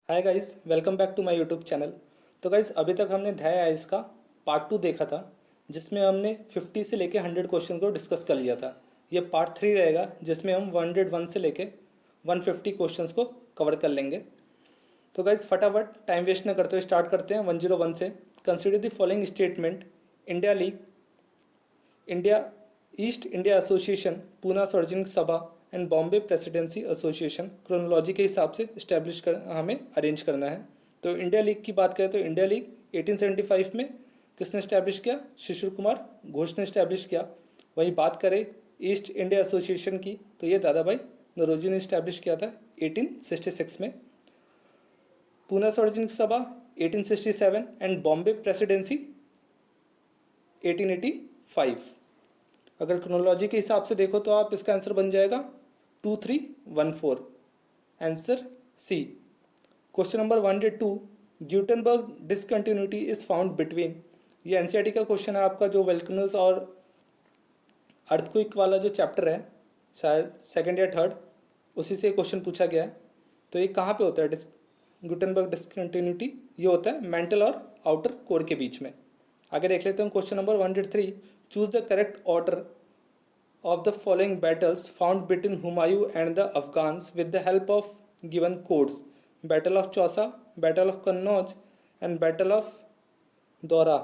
Hi guys, welcome back to my YouTube channel. तो guys, अभी तक हमने ध्याय आइस का पार्ट 2 देखा था, जिसमें हमने 50 से लेके 100 क्वेश्चन को डिस्कस कर लिया था। ये पार्ट 3 रहेगा, जिसमें हम 101 से लेके 150 क्वेश्चंस को कवर कर लेंगे। तो गाइस, फटाफट टाइम वेस्ट न करते हुए स्टार्ट करते हैं 101 से। Consider the following statement. India league, India, east India association, Poona सार्वजनिक सभा and Bombay presidency association chronology के हिसाब से इस्टेब्लिश कर हमें अरेंज करना है। तो इंडिया लीग की बात करें तो इंडिया लीग 1875 में किसने इस्टेब्लिश किया? शिशिर कुमार घोष ने इस्टेब्लिश किया। वहीं बात करें ईस्ट इंडिया एसोसिएशन की, तो ये दादा भाई नौरोजी ने इस्टेब्लिश किया था 1866 में। पूना सार्वजनिक सभा 1867 एंड बॉम्बे प्रेसिडेंसी 1885। अगर क्रोनोलॉजी के हिसाब से देखो तो आप इसका आंसर बन जाएगा 2314। Answer C. Question number 102, Gutenberg discontinuity is found between. ये एनसीईआरटी का क्वेश्चन है आपका, जो वोल्केनोज और अर्थक्वेक वाला जो चैप्टर है, शायद सेकंड या थर्ड, उसी से क्वेश्चन पूछा गया है। तो ये कहाँ पे होता है ग्यूटेनबर्ग डिसकंटिन्यूटी? ये होता है मेंटल और आउटर कोर के बीच में। आगे देख लेते हैं question number 103, choose the correct order of the following battles found between Humayun and the Afghans with the help of given codes: Battle of Chausa, Battle of Kannauj and Battle of दौरा।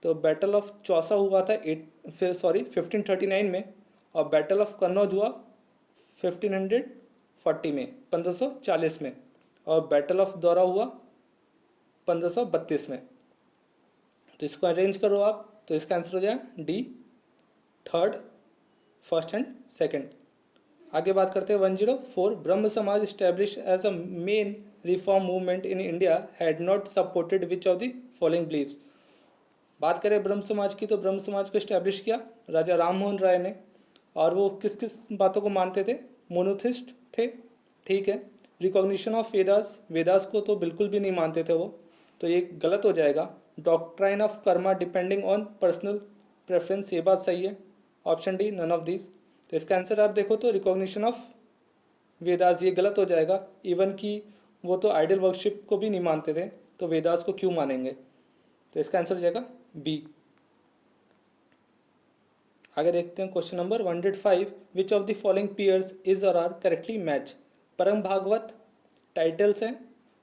तो battle of Chausa हुआ था 1539 में, और battle of Kannauj हुआ 1540 में, 1540 में, और बैटल ऑफ दौरा हुआ 1532 में। तो इसको अरेंज करो आप, तो इसका आंसर हो जाए D, third, first and second. आगे बात करते हैं 104, Brahmo Samaj establish as a main reform movement in India had not supported which of the following believes. बात करें ब्रह्म समाज की, तो ब्रह्म समाज को इस्टेब्लिश किया राजा राम मोहन राय ने, और वो किस किस बातों को मानते थे? मोनोथिस्ट थे, ठीक है। रिकॉग्निशन ऑफ वेदास, वेदास को तो बिल्कुल भी नहीं मानते थे वो, तो ये गलत हो जाएगा। Doctrine of karma depending on personal preference, ये बात सही है। Option D, none of this. तो इसका आंसर आप देखो तो रिकॉग्निशन ऑफ वेदास, ये गलत हो जाएगा। इवन कि वो तो आइडल वर्शिप को भी नहीं मानते थे, तो वेदास को क्यों मानेंगे? तो इसका आंसर हो जाएगा बी। आगे देखते हैं question number 105, which of the following pairs is और आर करेक्टली मैच। परम भागवत टाइटल्स हैं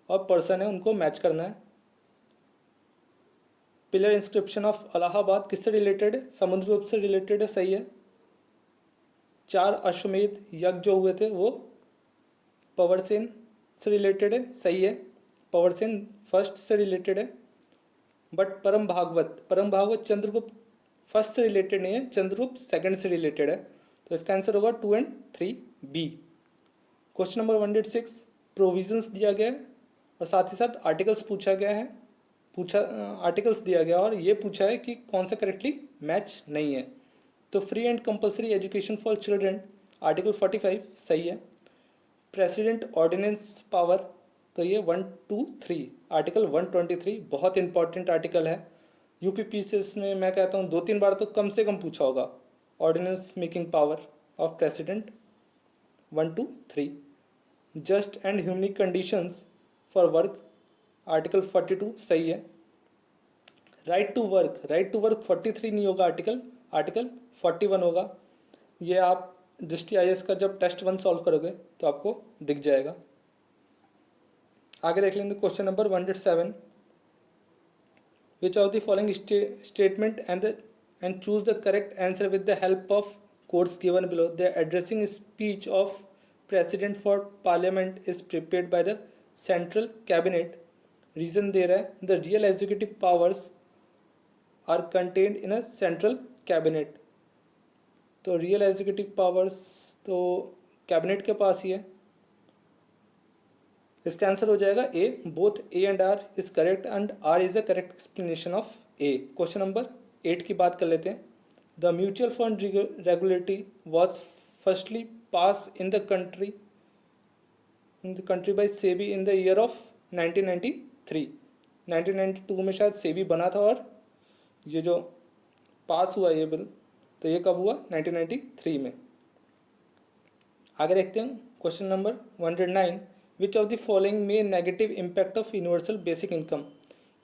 और पर्सन है, उनको मैच करना है। पिलर इंस्क्रिप्शन ऑफ अलाहाबाद किससे रिलेटेड है? समुद्र गुप्त से रिलेटेड है, सही है। 4 अश्वमेध यज्ञ जो हुए थे वो पवरसेन से रिलेटेड है, सही है। पवरसेन फर्स्ट से रिलेटेड है। बट परम भागवत चंद्रगुप्त फर्स्ट से रिलेटेड नहीं है, चंद्रगुप्त सेकंड से रिलेटेड है। तो इसका आंसर होगा 2 and 3 B. Question number 106, provisions दिया गया है और साथ ही साथ आर्टिकल्स पूछा गया है, आर्टिकल्स दिया गया और ये पूछा है कि कौन सा करेक्टली मैच नहीं है। तो free and compulsory education for children, article 45 सही है। प्रेसिडेंट ऑर्डिनेंस पावर, तो ये 1, 2, 3, आर्टिकल 123 बहुत इंपॉर्टेंट आर्टिकल है। यूपीपीसीएस में मैं कहता हूँ 2-3 बार तो कम से कम पूछा होगा। Ordinance making power of president 1, 2, 3। Just and humane conditions for work, article 42 सही है। राइट टू वर्क 43 नहीं होगा, आर्टिकल 41 होगा। ये आप दृष्टि आईएएस का जब टेस्ट 1 सॉल्व करोगे तो आपको दिख जाएगा। आगे देख लेंगे question number 107, which of the following statement and choose the correct answer with the help of codes given below. The addressing speech of president for parliament is prepared by the central cabinet. Reason दे रहा है, the real executive powers are contained in a central cabinet. तो real executive powers तो cabinet के पास ही है। इसका आंसर हो जाएगा A, both A and R is correct and R is the correct explanation of A. Question number 8 की बात कर लेते हैं। The mutual fund regulatory was firstly pass in the country by SEBI in the year of 1993। 1992 में शायद सेबी बना था, और ये जो पास हुआ ये बिल, तो ये कब हुआ? 1993 में। आगे देखते हैं question number 109, which of the following में negative impact of universal basic income.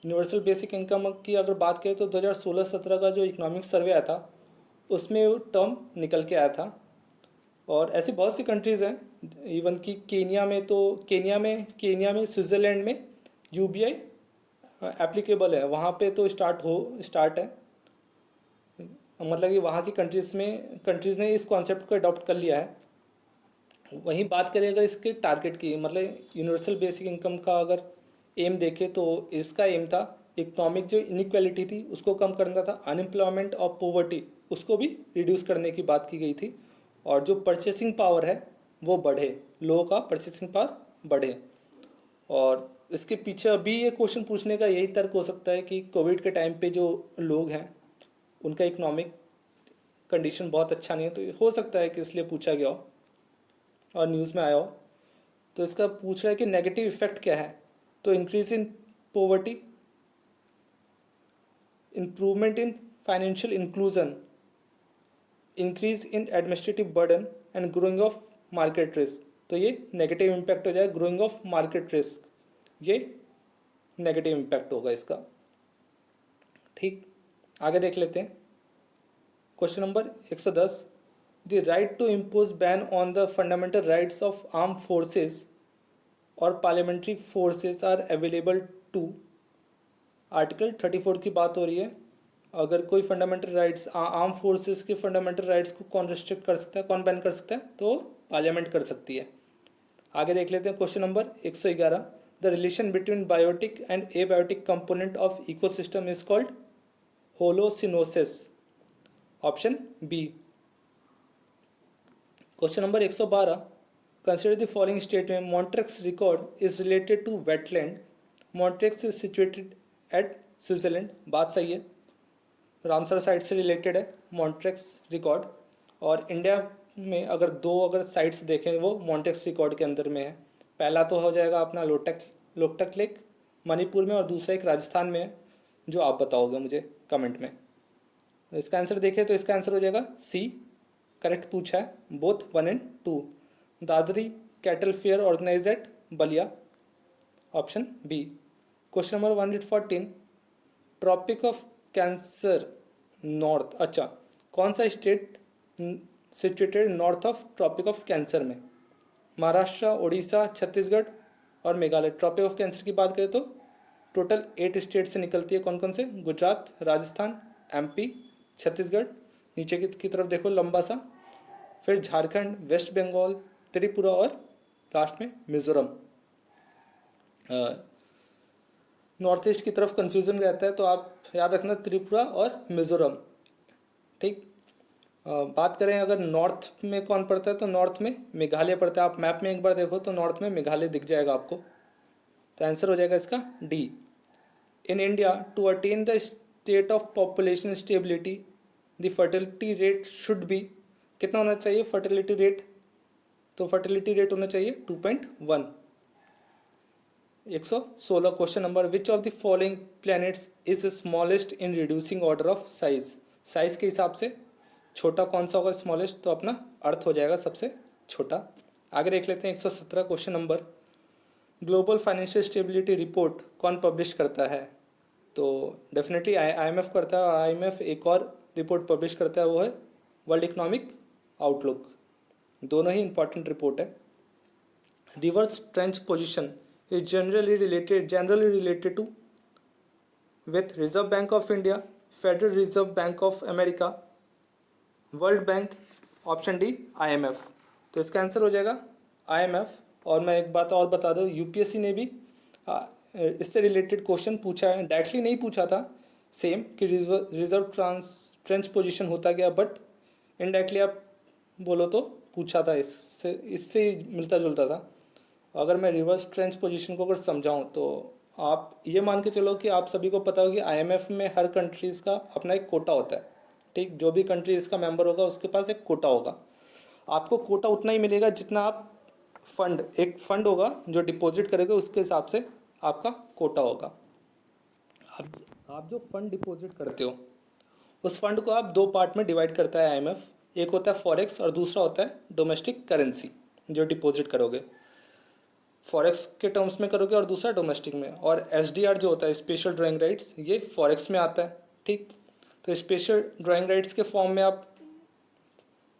Universal basic income की अगर बात करें तो 2016-17 का जो इकोनॉमिक सर्वे आया था उसमें वो टर्म निकल के आया था। और ऐसी बहुत सी कंट्रीज़ हैं, इवन कि केनिया में स्विट्ज़रलैंड में यूबीआई एप्लीकेबल है, वहाँ पे तो स्टार्ट है, मतलब कि वहाँ की कंट्रीज़ ने इस कॉन्सेप्ट को अडॉप्ट कर लिया है। वहीं बात करें अगर इसके टारगेट की, मतलब यूनिवर्सल बेसिक इनकम का अगर एम देखें तो इसका एम था इकोनॉमिक जो इनइक्वालिटी थी उसको कम करना था, अनएम्प्लॉयमेंट और पोवर्टी उसको भी रिड्यूस करने की बात की गई थी, और जो परचेसिंग पावर है वो बढ़े, लोगों का परचेसिंग पावर बढ़े। और इसके पीछे अभी ये क्वेश्चन पूछने का यही तर्क हो सकता है कि कोविड के टाइम पे जो लोग हैं उनका इकोनॉमिक कंडीशन बहुत अच्छा नहीं है, तो हो सकता है कि इसलिए पूछा गया हो और न्यूज़ में आया हो। तो इसका पूछ रहा है कि नेगेटिव इफेक्ट क्या है, तो increase in poverty, improvement in financial inclusion, increase in administrative burden and growing of market risk. तो ये नेगेटिव इम्पैक्ट हो जाए, ग्रोइंग ऑफ मार्केट रिस्क, ये नेगेटिव इम्पैक्ट होगा इसका। ठीक, आगे देख लेते हैं question number 110। The right to impose ban on the fundamental rights of arm forces और parliamentary forces are available to. Article 34 की बात हो रही है। अगर कोई फंडामेंटल राइट्स, आर्म फोर्सेस के फंडामेंटल राइट्स को कौन रिस्ट्रिक्ट कर सकता है, कौन बैन कर सकता है, तो पार्लियामेंट कर सकती है। आगे देख लेते हैं question number 111। The relation between biotic and abiotic component of ecosystem is called holocoenosis. Option B. Question number 112। Consider the following statement. Montreux record is related to wetland. Montreux is situated at Switzerland. बात सही है, Ramsar site से related है मॉन्ट्रेक्स record. और India में अगर sites देखें वो मॉन्ट्रेक्स रिकॉर्ड के अंदर में है। पहला तो हो जाएगा अपना लोकटक लेक मणिपुर में, और दूसरा एक राजस्थान में है, जो आप बताओगे मुझे कमेंट में। तो इसका आंसर देखें तो इसका आंसर हो जाएगा सी, करेक्ट पूछा है, both 1 and 2। Dadri cattle fair organise at Ballia. Option B. Question number 114। Tropic of cancer north, अच्छा कौन सा state situated north of tropic of cancer में? महाराष्ट्र, उड़ीसा, छत्तीसगढ़ और मेघालय। ट्रॉपिक ऑफ कैंसर की बात करें तो टोटल 8 स्टेट से निकलती है। कौन कौन से? गुजरात, राजस्थान, एमपी, छत्तीसगढ़, नीचे की तरफ देखो लंबा सा, फिर झारखंड, वेस्ट बंगाल, त्रिपुरा और लास्ट में मिजोरम। नॉर्थ ईस्ट की तरफ कन्फ्यूज़न रहता है, तो आप याद रखना त्रिपुरा और मिजोरम। ठीक, बात करें अगर नॉर्थ में कौन पड़ता है, तो नॉर्थ में मेघालय पड़ता है। आप मैप में एक बार देखो तो नॉर्थ में मेघालय दिख जाएगा आपको। तो आंसर हो जाएगा इसका D. In India to attain the state of population stability the fertility rate should be, कितना होना चाहिए फर्टिलिटी रेट? तो फर्टिलिटी रेट होना चाहिए 2.1। 116 question number. Which of the following planets is smallest in reducing order of size? Size के हिसाब से छोटा कौन सा होगा स्मॉलेस्ट? तो अपना अर्थ हो जाएगा सबसे छोटा। आगे देख लेते हैं 117 question number. Global financial stability report कौन पब्लिश करता है? तो डेफिनेटली IMF करता है। IMF एक और रिपोर्ट पब्लिश करता है, वो है वर्ल्ड इकोनॉमिक आउटलुक। दोनों ही इंपॉर्टेंट रिपोर्ट है। Reverse tranche position is generally related to with reserve bank of India, federal reserve bank of America, world bank. Option D IMF। तो इसका आंसर हो जाएगा IMF। और मैं एक बात और बता दूँ, UPSC ने भी इससे रिलेटेड क्वेश्चन पूछा है, डायरेक्टली नहीं पूछा था सेम कि रिजर्व ट्रेंच पोजीशन होता गया, बट इनडायरेक्टली आप बोलो तो पूछा था, इससे मिलता जुलता था। अगर मैं रिवर्स ट्रेंच पोजीशन को अगर समझाऊं तो आप ये मान के चलो कि आप सभी को पता हो कि IMF में हर कंट्रीज़ का अपना एक कोटा होता है। ठीक, जो भी कंट्री इसका मेंबर होगा उसके पास एक कोटा होगा। आपको कोटा उतना ही मिलेगा जितना आप एक फंड होगा जो डिपॉजिट करेगा, उसके हिसाब से आपका कोटा होगा। आप जो फंड डिपॉजिट करते हो उस फंड को आप 2 पार्ट में डिवाइड करता है IMF। एक होता है फॉरेक्स और दूसरा होता है डोमेस्टिक करेंसी जो डिपॉजिट करोगे। फॉरेक्स के टर्म्स में करोगे और दूसरा डोमेस्टिक में। और SDR जो होता है स्पेशल ड्राइंग राइट्स, ये फॉरेक्स में आता है। ठीक, तो स्पेशल ड्राइंग राइट्स के फॉर्म में आप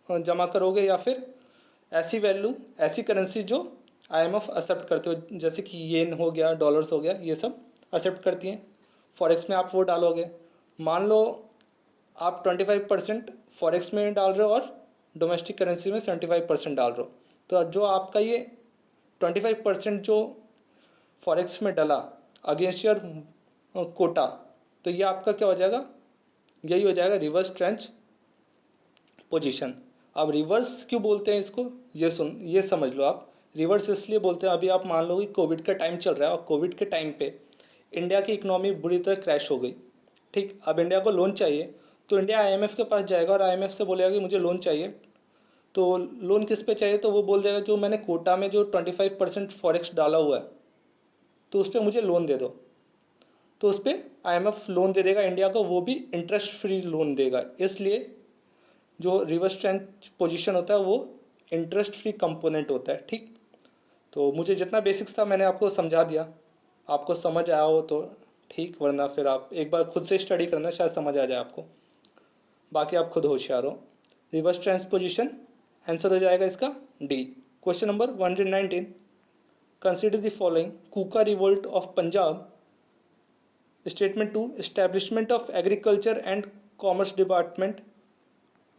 जमा करोगे, या फिर ऐसी वैल्यू, ऐसी करेंसी जो IMF एक्सेप्ट करते हो, जैसे कि येन हो गया, डॉलर्स हो गया, ये सब एक्सेप्ट करती हैं। फॉरेक्स में आप वो डालोगे। मान लो आप 25% फॉरेक्स में डाल रहे हो और डोमेस्टिक करेंसी में 75% डाल रहे हो, तो जो आपका ये 25% जो फॉरेक्स में डला अगेंस्ट योर कोटा, तो ये आपका क्या हो जाएगा, यही हो जाएगा रिवर्स ट्रेंच पोजीशन। अब रिवर्स क्यों बोलते हैं इसको, ये समझ लो आप। रिवर्स इसलिए बोलते हैं, अभी आप मान लो कि कोविड का टाइम चल रहा है और कोविड के टाइम पे इंडिया की इकोनॉमी बुरी तरह क्रैश हो गई। ठीक, अब इंडिया को लोन चाहिए, तो इंडिया IMF के पास जाएगा और IMF से बोलेगा कि मुझे लोन चाहिए। तो लोन किस पे चाहिए, तो वो बोल देगा जो मैंने कोटा में जो 25% फॉरेक्स डाला हुआ है, तो उस पर मुझे लोन दे दो। तो उस पर IMF लोन दे देगा इंडिया को, वो भी इंटरेस्ट फ्री लोन देगा। इसलिए जो रिवर्स ट्रेंच पोजीशन होता है वो इंटरेस्ट फ्री कंपोनेंट होता है। ठीक, तो मुझे जितना बेसिक्स था मैंने आपको समझा दिया, आपको समझ आया हो तो ठीक, वरना फिर आप एक बार खुद से स्टडी करना, शायद समझ आ जाए आपको। बाकी आप खुद होशियार हो। रिवर्स ट्रांसपोजिशन आंसर हो जाएगा इसका D. Question number 119, consider the following. Kuka revolt of Punjab, statement 2 establishment of agriculture and commerce department,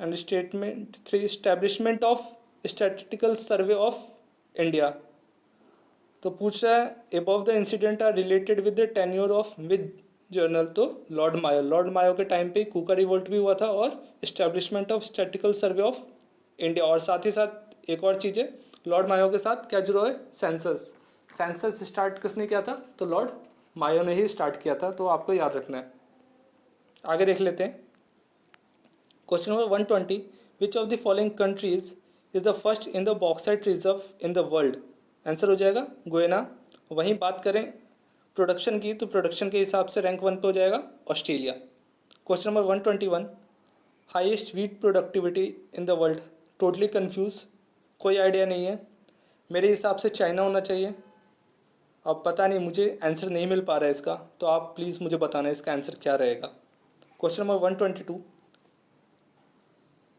and statement 3 establishment of statistical survey of India. तो पूछ रहा है above the incident are related with the tenure of with general. तो lord Mayo के time पे Kuka revolt भी हुआ था और establishment of statistical survey of India. और साथ ही साथ एक और चीज़ है, लॉर्ड मायो के साथ क्या जुड़ा है, सेंसस स्टार्ट किसने किया था, तो लॉर्ड मायो ने ही स्टार्ट किया था, तो आपको याद रखना है। आगे देख लेते हैं question number 120, which of the following countries is the first in the bauxite reserve in the world. Answer हो जाएगा गुयाना। वहीं बात करें प्रोडक्शन की, तो प्रोडक्शन के हिसाब से रैंक 1 पे हो जाएगा Australia. Question number 121, highest wheat productivity in the world. Totally confuse, कोई आइडिया नहीं है। मेरे हिसाब से चाइना होना चाहिए। अब पता नहीं, मुझे आंसर नहीं मिल पा रहा है इसका, तो आप प्लीज़ मुझे बताना इसका आंसर क्या रहेगा। Question number 122,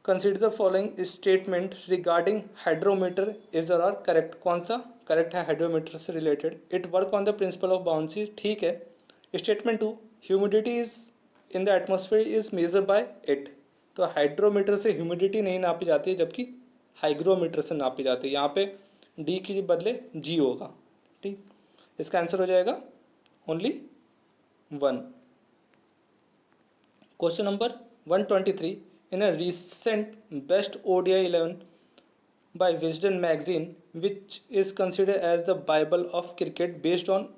consider the following statement regarding hydrometer is are correct. कौन सा करेक्ट है हाइड्रोमीटर से related. It work on the principle of buoyancy, ठीक है। Statement 2, humidity is in the atmosphere is measure by it. तो hydrometer से humidity नहीं नापी जाती है, जबकि हाइग्रोमीटर से नापी जाती है। यहाँ पे डी के बदले जी होगा। ठीक, इसका आंसर हो जाएगा only 1। Question number 123, in a recent Best ODI 11 by Wisden magazine, which is considered as the Bible of cricket based on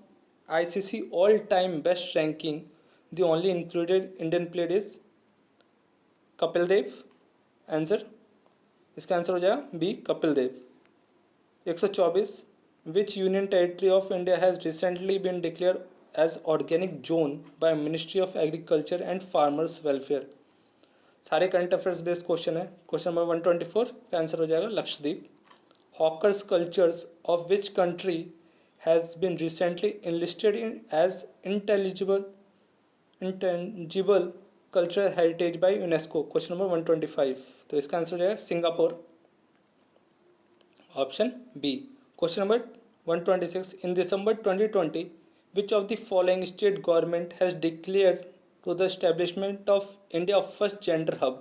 ICC all-time best ranking, the only included Indian player is Kapil Dev. Answer, इसका answer हो जाएगा B Kapil Dev. 124, which union territory of India has recently been declare as organic zone by ministry of agriculture and farmers welfare. सारे current affairs based question है। Question number 124 का answer हो जाएगा Lakshadweep. Hawkers cultures of which country has been recently enlisted in as intangible cultural heritage by UNESCO. Question number 125, तो इसका answer हो जाएगा Singapore, option B. Question number 126, in December 2020 which of the following state government has declared to the establishment of India first gender hub।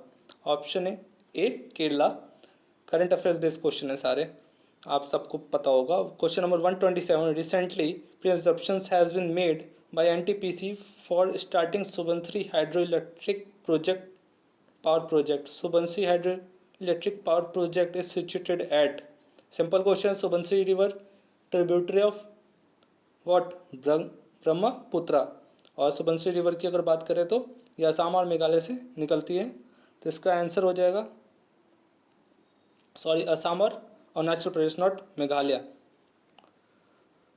Option है A Kerala. Current affairs based question है सारे, आप सबको पता होगा। क्वेश्चन number 127, recently presumptions has been made by NTPC for starting Subansiri hydro electric project power project. Subansiri hydro electric power project is situated at, simple question, Subansiri river tributary of what, Brahmaputra. और Subansiri river की अगर बात करें तो ये असम और मेघालय से निकलती है, तो इसका आंसर हो जाएगा असम और अरुणाचल प्रदेश, नॉट मेघालय।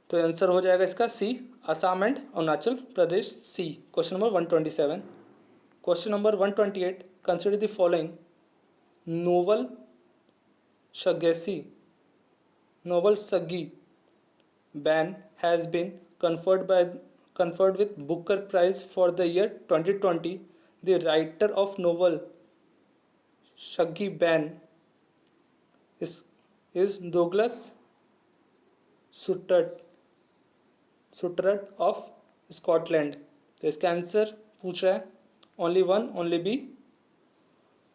तो आंसर हो जाएगा इसका C, Assam and Arunachal Pradesh, C. Question number 127। Question number 128, consider the following. Novel saggi ban has been conferred with Booker Prize for the year 2020. The writer of novel Shaggy Ban is Douglas Suttert of Scotland. तो इसका answer पूछ रहा है only one, only B,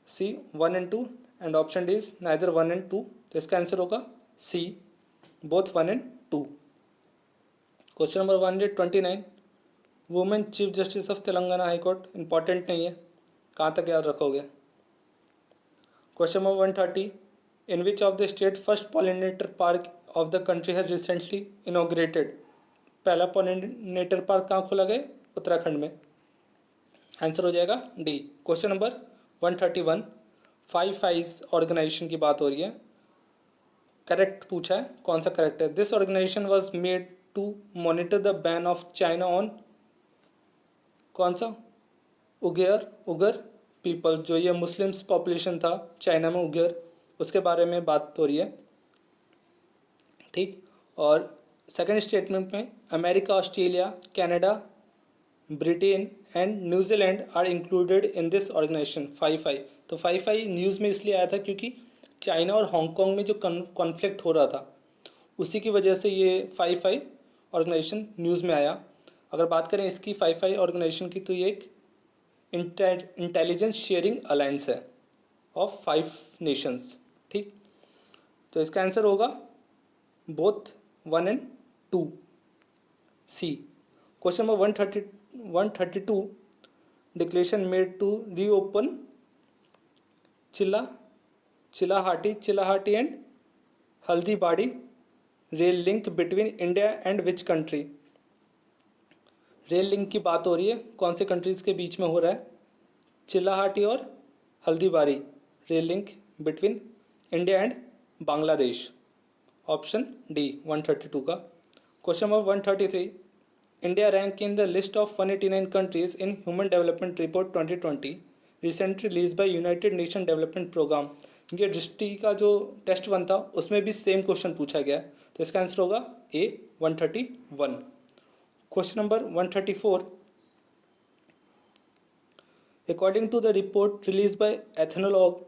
C 1 and 2 and option D is neither 1 and 2। तो इसका answer होगा C, both 1 and 2। Question number 129, women chief justice of Telangana high court, important नहीं है, कहाँ तक याद रखोगे। Question number 130, in which of the state first pollinator park of the country has recently inaugurated. पहला पॉलिनेटर पार्क कहाँ खोला गया, उत्तराखंड में। आंसर हो जाएगा D. Question number 131, 5 eyes organization की बात हो रही है, करेक्ट पूछा है, कौन सा करेक्ट है। This organization was made to monitor the ban of China on, कौन सा, उगर पीपल, जो ये मुस्लिम्स पॉपुलेशन था चाइना में, उगर, उसके बारे में बात हो रही है, ठीक। और सेकेंड स्टेटमेंट में America, Australia, Canada, Britain and New Zealand are included in this organization 5 eye. तो 5 आई न्यूज़ में इसलिए आया था क्योंकि चाइना और हांगकांग में जो कॉन्फ्लिक्ट हो रहा था उसी की वजह से ये 5 आई ऑर्गेनाइजेशन न्यूज़ में आया। अगर बात करें इसकी 5 आई ऑर्गेनाइजेशन की, तो ये एक इंटेलिजेंस शेयरिंग अलायंस है ऑफ 5 नेशंस, ठीक। तो इसका आंसर होगा both 1 and 2, C. Question number 132, declaration made to reopen Chilahati and Haldibari rail link between India and which country. Rail link की बात हो रही है, कौन से कंट्रीज़ के बीच में हो रहा है, चिलाहाटी और Haldibari rail link between India and Bangladesh, option D 132 का। Question number 133, India rank in the list of 189 countries in human development report 2020 recently release by United Nation development programme. ये दृष्टि का जो टेस्ट 1 था उसमें भी सेम क्वेश्चन पूछा गया है, तो इसका आंसर होगा A 131। Question number 134, according to the report release by Ethnologue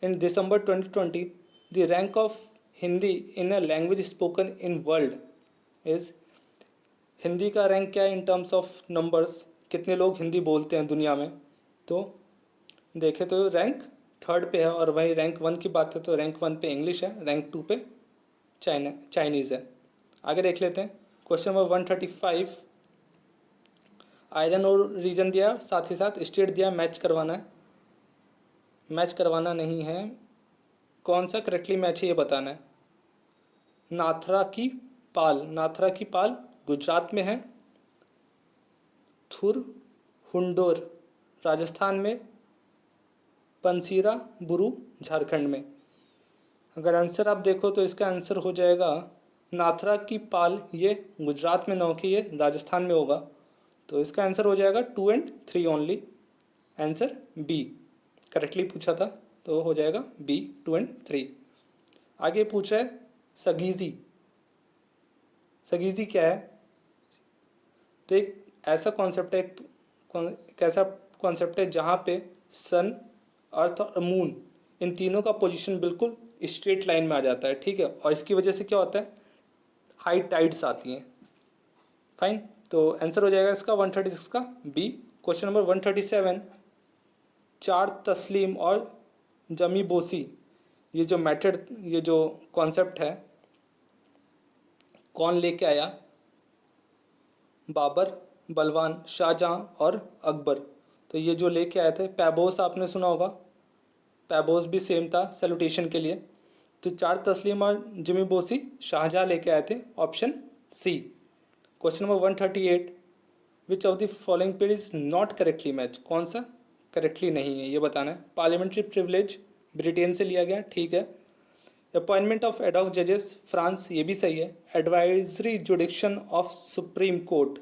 in December 2020 the rank of Hindi in a language spoken in world is. Hindi का रैंक क्या है इन टर्म्स ऑफ नंबर्स, कितने लोग हिंदी बोलते हैं दुनिया में। तो देखें तो रैंक 3rd पे है, और वहीं रैंक 1 की बात है तो रैंक 1 पे इंग्लिश है, रैंक 2 पे चाइनीज़ है। आगे देख लेते हैं क्वेश्चन नंबर 135, आयरन और रीजन दिया, साथ ही साथ स्टेट दिया, मैच करवाना है, मैच करवाना नहीं है, कौन सा करेक्टली मैच है ये बताना है। नाथरा की पाल गुजरात में है, थुर हुंडोर राजस्थान में, पंसीरा बुरू झारखंड में। अगर आंसर आप देखो तो इसका आंसर हो जाएगा नाथरा की पाल, ये गुजरात में ना होकर ये राजस्थान में होगा, तो इसका आंसर हो जाएगा 2 and 3 only. Answer B correctly पूछा था तो हो जाएगा बी 2 and 3। आगे पूछा है सगीजी क्या है। तो एक ऐसा कॉन्सेप्ट है, एक ऐसा कॉन्सेप्ट है जहाँ पे सन, अर्थ और मून, इन तीनों का पोजीशन बिल्कुल स्ट्रेट लाइन में आ जाता है, ठीक है। और इसकी वजह से क्या होता है, हाई टाइड्स आती हैं, फाइन। तो आंसर हो जाएगा इसका 136 का बी। क्वेश्चन नंबर 137, चार तस्लीम और जमी बोसी, ये जो मेथड, ये जो कॉन्सेप्ट है, कौन लेके आया, बाबर, बलवान, शाहजहां और अकबर। तो ये जो लेके आए थे, पैबोस आपने सुना होगा, पैबोस भी सेम था सैल्यूटेशन के लिए। तो चार तस्लीम और जिमी बोसी शाहजहां लेके आए थे, option C. Question number 138, which of the following paired is not correctly match, कौन सा करेक्टली नहीं है ये बताना है। पार्लियामेंट्री प्रिविलेज ब्रिटेन से लिया गया, ठीक है। अपॉइंटमेंट ऑफ एडॉक जजेस फ्रांस, ये भी सही है। एडवाइजरी जुडिक्शन ऑफ सुप्रीम कोर्ट,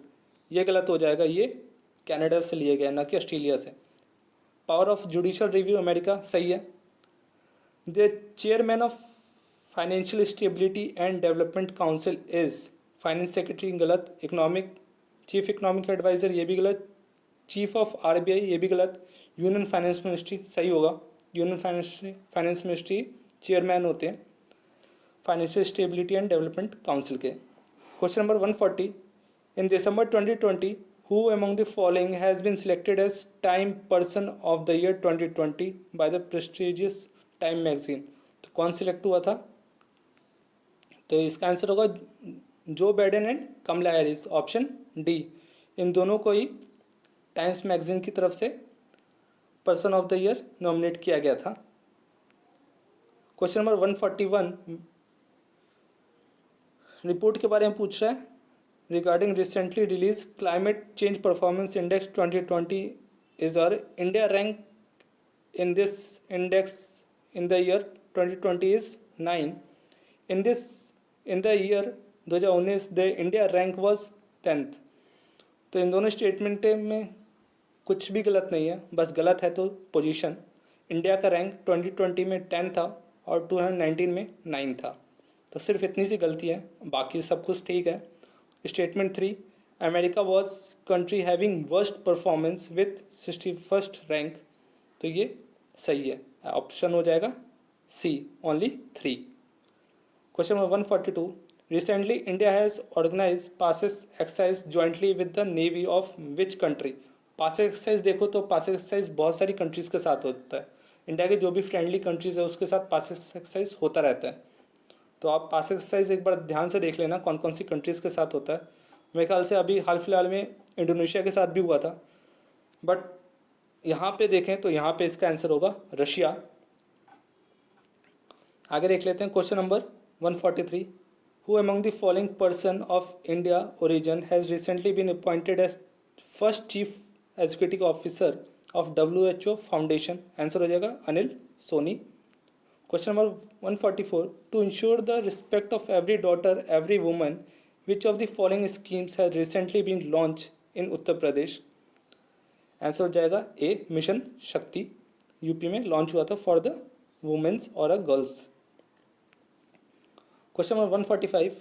ये गलत हो जाएगा, ये कनाडा से लिया गया ना कि ऑस्ट्रेलिया से। Power of judicial review America, सही है। The chairman of financial stability and development council is finance secretary गलत, इकोनॉमिक चीफ इकोनॉमिक एडवाइज़र ये भी गलत, चीफ ऑफ आरबीआई ये भी गलत, यूनियन फाइनेंस मिनिस्ट्री सही होगा, यूनियन फाइनेंस मिनिस्ट्री चेयरमैन होते हैं financial stability and development council के। Question number 140, in December 2020 who among the following has been selected as Time Person of the Year 2020 by the prestigious Time magazine? तो कौन select हुआ था? तो इसका answer होगा Joe Biden and Kamala Harris, option D. इन दोनों को ही times magazine की तरफ से person of the year nominate किया गया था। क्वेश्चन नंबर 141 रिपोर्ट के बारे में पूछ रहा है। Regarding recently release climate change performance index 2020 is our India rank in this index in the year 2020 is 9। In the year 2019 the India rank was 10th। तो इन दोनों स्टेटमेंट में कुछ भी गलत नहीं है, बस गलत है तो पोजीशन। इंडिया का रैंक 2020 में 10 था और 2019 में 9 था, तो सिर्फ इतनी सी गलती है, बाकी सब कुछ ठीक है। Statement 3, America was country having worst performance with 61st rank, तो ये सही है, ऑप्शन हो जाएगा C, only 3। Question number 142, recently India has organise PASSEX exercise jointly with the navy of which country? PASSEX exercise देखो तो पासिस एक्सरसाइज बहुत सारी कंट्रीज़ के साथ होता है, इंडिया के जो भी फ्रेंडली कंट्रीज़ है उसके साथ पासिस एक्सरसाइज होता रहता है। तो आप पास एक्सरसाइज एक बार ध्यान से देख लेना कौन कौन सी कंट्रीज़ के साथ होता है। मेरे ख्याल से अभी हाल फिलहाल में इंडोनेशिया के साथ भी हुआ था, बट यहाँ पे देखें तो यहाँ पे इसका आंसर होगा रशिया। आगे देख लेते हैं question number 143, who among the following person of India origin has recently been appointed as first chief executive officer of WHO foundation? Answer हो जाएगा Anil Soni. Question number 144, to ensure the respect of every daughter, every woman, which of the following schemes has recently been launched in Uttar Pradesh? Answer हो जाएगा A, mission Shakti, UP में launch हुआ था for the womens और a girls. Question number 145,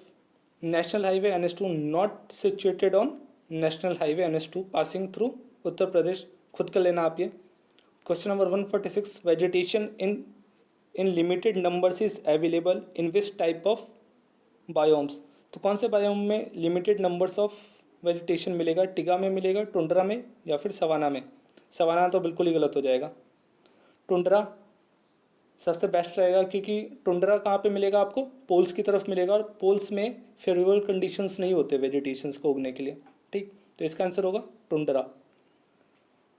national highway NH2 not situated on national highway NH2 passing through Uttar Pradesh, खुद कर लेना आप ये। Question number 146, vegetation in limited numbers is available in which type of biomes? तो कौन से biome में लिमिटेड नंबर्स ऑफ वेजिटेशन मिलेगा? टिगा में मिलेगा, टुंड्रा में, या फिर सवाना में? सवाना तो बिल्कुल ही गलत हो जाएगा, टुंड्रा सबसे बेस्ट रहेगा, क्योंकि टुंड्रा कहाँ पे मिलेगा आपको? पोल्स की तरफ मिलेगा, और पोल्स में फेवरेबल कंडीशंस नहीं होते वेजिटेशंस को उगने के लिए, ठीक। तो इसका आंसर होगा tundra,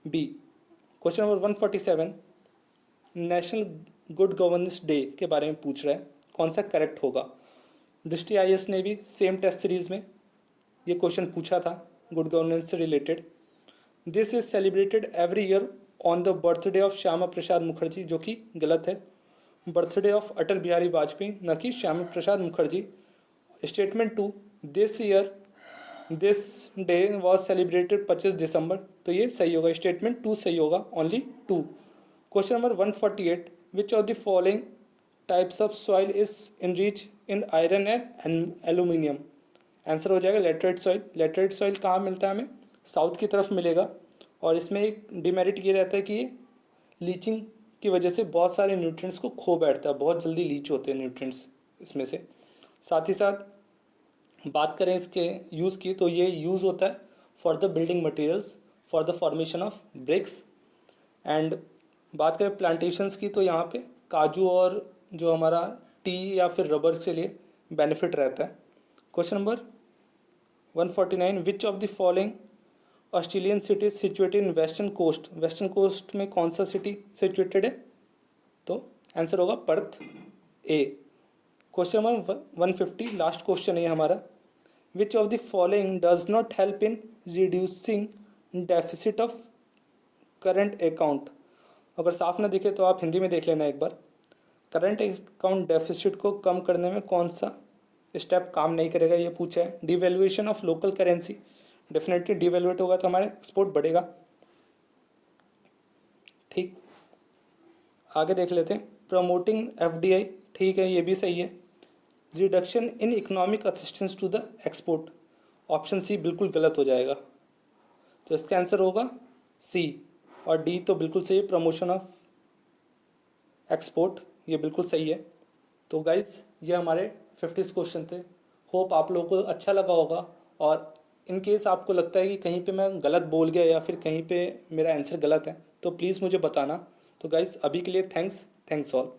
B. Question number 147, national good governance day के बारे में पूछ रहा है, कौन सा करेक्ट होगा? दृष्टि IAS ने भी सेम टेस्ट सीरीज़ में ये क्वेश्चन पूछा था गुड गवर्नेंस से रिलेटेड। This is celebrated every year on the birthday of Shyama Prasad Mukherjee, जो कि गलत है, बर्थडे ऑफ अटल बिहारी वाजपेयी, न कि Shyama Prasad Mukherjee. Statement 2, this year this day was celebrated 25 December, तो ये सही होगा, स्टेटमेंट 2 सही होगा, only 2। Question number 148, which of the following types of soil is enrich in iron and aluminium? Answer हो जाएगा लेटराइट सॉइल। लेटराइट सॉइल कहाँ मिलता है हमें? साउथ की तरफ मिलेगा, और इसमें एक डिमेरिट ये रहता है कि ये लीचिंग की वजह से बहुत सारे न्यूट्रिएंट्स को खो बैठता है, बहुत जल्दी लीच होते हैं न्यूट्रिएंट्स इसमें से। साथ ही साथ बात करें इसके यूज़ की, तो ये यूज़ होता है for the building materials, for the formation of BRICS. And बात करें प्लांटेशंस की, तो यहाँ पे काजू और जो हमारा टी या फिर रबर के लिए बेनिफिट रहता है। Question number 149, which of the following Australian city situated in western coast? Western coast में कौन सा सिटी सिचुएटेड है? तो आंसर होगा Perth, A. Question number 150, last question है हमारा, which of the following does not help in reducing deficit of current account? अगर साफ ना दिखे तो आप हिंदी में देख लेना एक बार। करंट अकाउंट डेफिसिट को कम करने में कौन सा स्टेप काम नहीं करेगा, ये पूछा है। Devaluation of local currency, definitely devaluate होगा तो हमारा एक्सपोर्ट बढ़ेगा, ठीक। आगे देख लेते हैं, प्रमोटिंग FDI, ठीक है, ये भी सही है। Reduction in economic assistance to the export. Option C बिल्कुल गलत हो जाएगा, तो इसका आंसर होगा सी। और डी तो बिल्कुल सही है, प्रमोशन ऑफ एक्सपोर्ट, ये बिल्कुल सही है। तो गाइज़ ये हमारे 50 क्वेश्चन थे। होप आप लोगों को अच्छा लगा होगा। और इन केस आपको लगता है कि कहीं पे मैं गलत बोल गया या फिर कहीं पे मेरा आंसर गलत है तो प्लीज़ मुझे बताना। तो गाइज़ अभी के लिए थैंक्स ऑल।